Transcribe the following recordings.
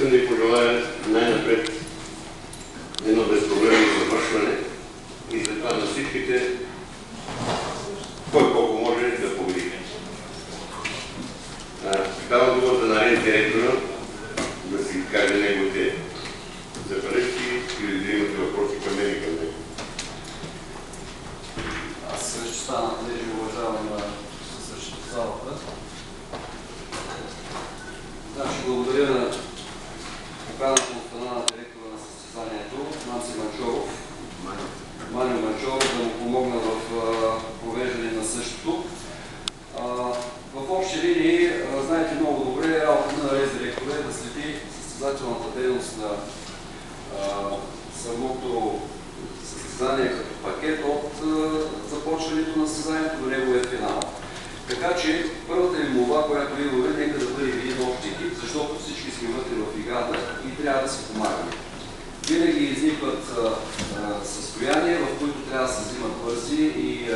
Искам да ви пожелая най-напред едно безпроблемно завършване и след това на всичките, кой колко може да победи. Давам думата на ред директора да си каже неговите забележки или да имате въпроси към мен и към него. Аз ще стана понеже уважавам на същата залата. Значи, благодаря на поканата от страна на директора на състезанието, Маню Манчоров, да му помогна в провеждане на същото. В общи линии, знаете много добре, работата на рез директора е да следи състезателната дейност на самото състезание като пакет от започването на състезанието до неговия финал. Така че първата ми молба, която имаме, нека да бъде един общ екип, защото всички сме вътре в играта и трябва да си помагаме. Винаги изникват състояния, в които трябва да се взимат бързи и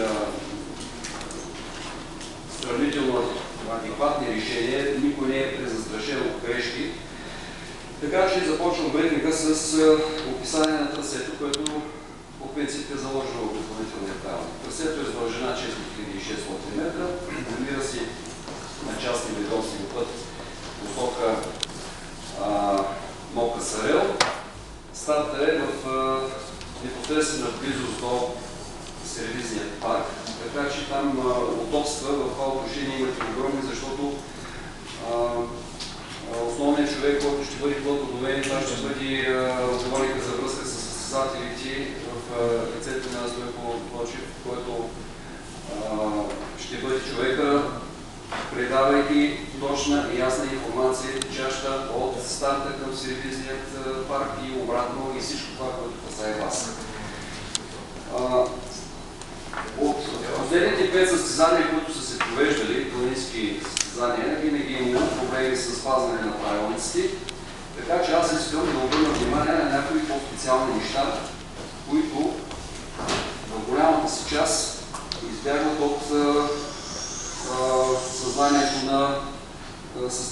сравнително адекватни решения. Никой не е презастрашен от грешки. Така че започвам брифинга с описание на трасето, което по принцип е заложено в допълнителния правилник. Трасето е с дължина 4600 метра, намира се на частни ведомствени път посока Мока Сарел. Старта е в непосредствена близост до сервизният парк, така че там удобства в това отношение имате огромни, защото основният човек, който ще бъде плътно, това ще бъде отговорника за връзка с състезателите в лицето на Стойко Плочев, който ще бъде човека, предавайки точна и ясна информация, течаща от старта към сервизният парк и обратно и всичко това, което касае вас. От последните 5 състезания, които са се провеждали, планински състезания, винаги е имало проблеми с спазване на правилниците, така че аз искам да обърна внимание на някои по-специални неща, които в голямата си част избягват от съзнанието на състезателите.